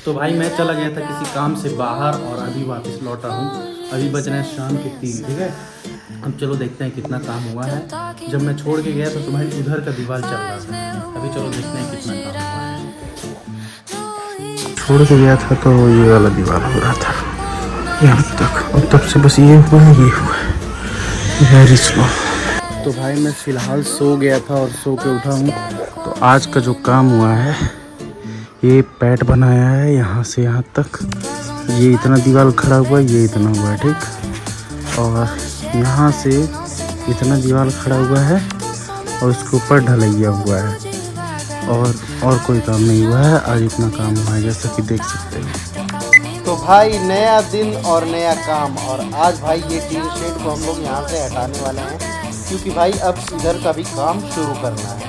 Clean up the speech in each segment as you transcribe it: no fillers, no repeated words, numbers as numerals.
तो भाई मैं चला गया था किसी काम से बाहर और अभी वापस लौटा हूँ। अभी बज रहे हैं शाम के 3, ठीक है। अब चलो देखते हैं कितना काम हुआ है। जब मैं छोड़ के गया था तो भाई उधर का दीवार चल रहा था। अभी चलो देखते हैं कितना काम हुआ है। छोड़ के गया था तो ये वाला दीवार हो रहा था यहाँ तक, और तब से बस ये हुआ है, ये हुआ है। Very slow. तो भाई मैं फ़िलहाल सो गया था और सो के उठा हूँ। तो आज का जो काम हुआ है, ये पैट बनाया है यहाँ से यहाँ तक। ये इतना दीवार खड़ा हुआ है, ये इतना हुआ है, ठीक। और यहाँ से इतना दीवार खड़ा हुआ है और उसके ऊपर ढलैया हुआ है। और कोई काम नहीं हुआ है। आज इतना काम हुआ है जैसा कि देख सकते हैं। तो भाई नया दिन और नया काम। और आज भाई ये टीन शेड को हम लोग यहाँ से हटाने वाले हैं, क्योंकि भाई अब इधर का भी काम शुरू करना है।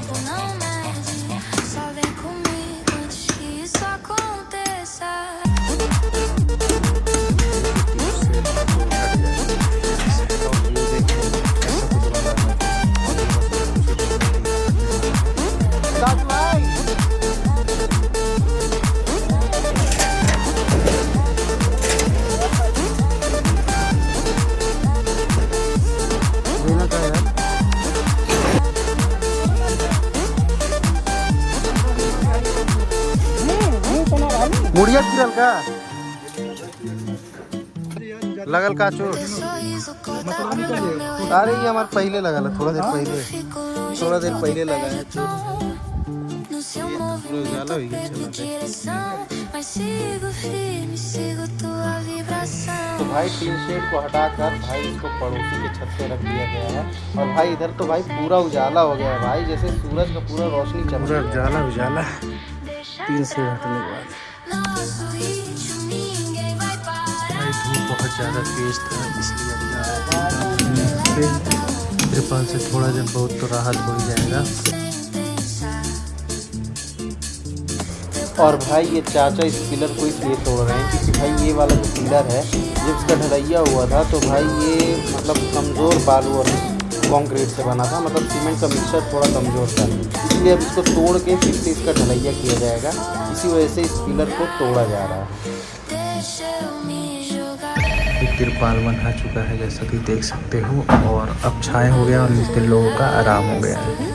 मुड़िया गिरल का लगल का चोट। अरे ये हमारे पहले लगा था, थोड़ा देर पहले लगा है चोट। उजाला हो गया। तो भाई टीन शेड को हटाकर भाई इसको पड़ोसी के छत पे रख दिया गया है। और भाई इधर तो भाई पूरा उजाला हो गया है भाई, जैसे सूरज का पूरा रोशनी चल रहा है। उजाला टीन शेड हटने के बाद भाई धूप बहुत ज़्यादा तेज था, इसलिए त्रिपाल से थोड़ा जब बहुत तो राहत हो जाएगा। और भाई ये चाचा इस पिलर को इसलिए तोड़ रहे हैं क्योंकि भाई ये वाला जो पिलर है, जब इसका ढलैया हुआ था तो भाई ये मतलब कमज़ोर बालू और कंक्रीट से बना था, मतलब सीमेंट का मिक्सचर थोड़ा कमज़ोर था। इसलिए अब इसको तोड़ के फिर से इसका ढलैया किया जाएगा। इसी वजह से इस पिलर को तोड़ा जा रहा है। एक तिरपाल बना चुका है जैसा कि देख सकते हो, और अब छाया हो गया और नीचे लोगों का आराम हो गया है।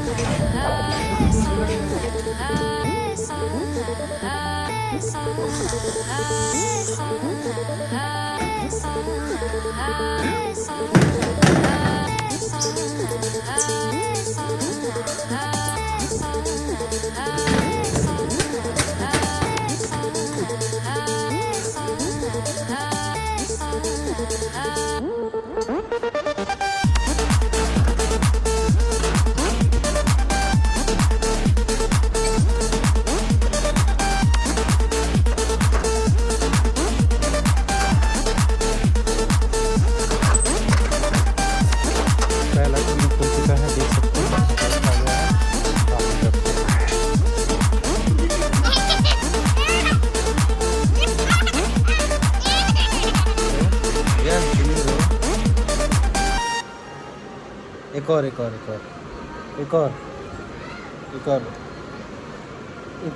एक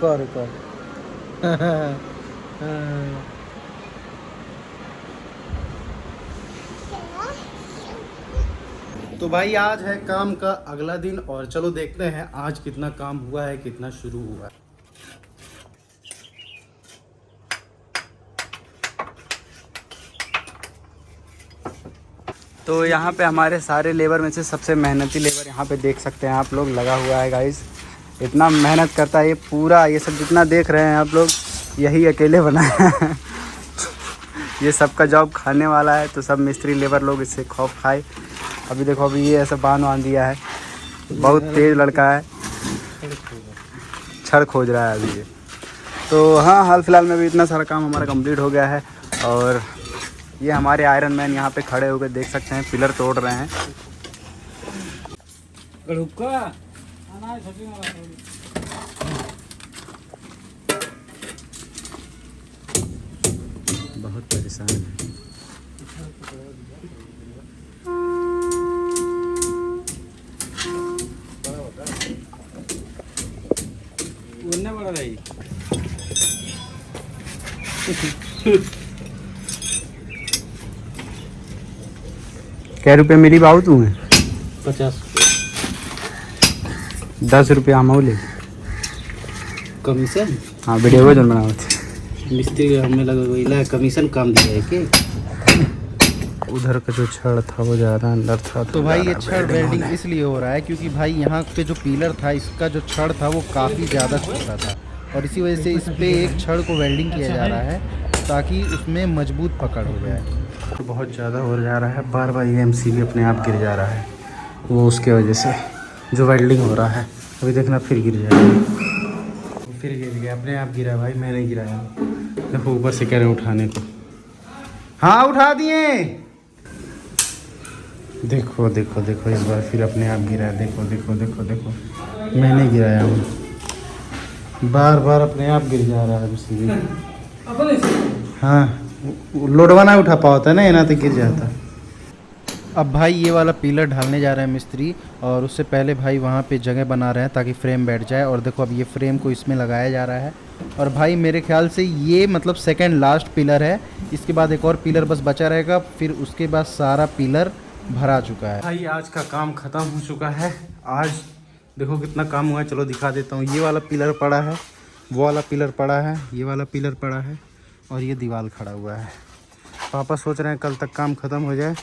और तो भाई आज है काम का अगला दिन, और चलो देखते हैं आज कितना काम हुआ है, कितना शुरू हुआ है। तो यहाँ पे हमारे सारे लेबर में से सबसे मेहनती लेबर यहाँ पे देख सकते हैं आप लोग लगा हुआ है गाइस। इतना मेहनत करता है ये पूरा, ये सब जितना देख रहे हैं आप लोग, यही अकेले बनाया है। ये सबका जॉब खाने वाला है, तो सब मिस्त्री लेबर लोग इससे खौफ खाए। अभी देखो, अभी ये ऐसा बांध दिया है, बहुत तेज़ लड़का है, छड़ खोज रहा है अभी ये। तो हाँ, हाल फिलहाल में भी इतना सारा काम हमारा कंप्लीट हो गया है। और ये हमारे आयरन मैन यहाँ पे खड़े होकर देख सकते हैं पिलर तोड़ रहे हैं। बहुत परेशान है। कै रुपये मिली बाबू तुम्हें? 50 10 रुपये अमाउले कमीशन। हाँ वीडियो को बनाओ मिस्त्री हमें लगा कमीशन कम दिया है कि उधर का जो छड़ था वो ज़्यादा अंदर था। तो भाई ये छड़ वेल्डिंग इसलिए हो रहा है क्योंकि भाई यहाँ पे जो पिलर था इसका जो छड़ था वो काफ़ी ज़्यादा छोटा था और इसी वजह से इस पे एक छड़ को वेल्डिंग किया जा रहा है ताकि उसमें मजबूत पकड़ हो जाए। तो बहुत ज़्यादा हो जा रहा है, बार बार ये MCB अपने आप गिर जा रहा है, वो उसके वजह से जो वेल्डिंग हो रहा है। अभी देखना फिर गिर जाएगा, फिर गिर गया, अपने आप गिरा भाई, मैं नहीं गिराया। देखो ऊपर से कह रहे हैं उठाने को, हाँ उठा दिए। देखो देखो देखो इस बार फिर अपने आप गिरा है। देखो देखो देखो देखो, मैं नहीं गिराया हूँ, बार बार अपने आप गिर जा रहा है MCB। हाँ लोडवा ना उठा पाता है ना, यहाँ तो गिर जाता। अब भाई ये वाला पिलर ढालने जा रहे हैं मिस्त्री और उससे पहले भाई वहाँ पे जगह बना रहे हैं ताकि फ्रेम बैठ जाए। और देखो अब ये फ्रेम को इसमें लगाया जा रहा है और भाई मेरे ख्याल से ये मतलब सेकंड लास्ट पिलर है। इसके बाद एक और पिलर बस बचा रहेगा, फिर उसके बाद सारा पिलर भरा चुका है। भाई आज का काम ख़त्म हो चुका है। आज देखो कितना काम हुआ है, चलो दिखा देता हूँ। ये वाला पिलर पड़ा है, वो वाला पिलर पड़ा है, ये वाला पिलर पड़ा है और ये दीवार खड़ा हुआ है। पापा सोच रहे हैं कल तक काम ख़त्म हो जाए,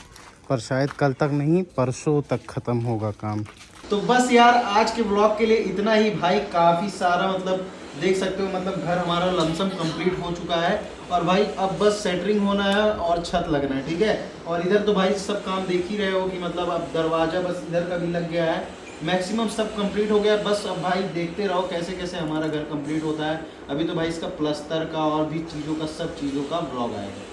पर शायद कल तक नहीं परसों तक ख़त्म होगा काम। तो बस यार आज के ब्लॉग के लिए इतना ही भाई। काफ़ी सारा मतलब देख सकते हो, मतलब घर हमारा लमसम कंप्लीट हो चुका है और भाई अब बस सेंटरिंग होना है और छत लगना है, ठीक है। और इधर तो भाई सब काम देख ही रहे हो कि मतलब अब दरवाज़ा बस इधर का भी लग गया है, मैक्सिमम सब कंप्लीट हो गया। बस अब भाई देखते रहो कैसे कैसे हमारा घर कंप्लीट होता है। अभी तो भाई इसका प्लस्तर का और भी चीज़ों का सब चीज़ों का ब्लॉग आएगा।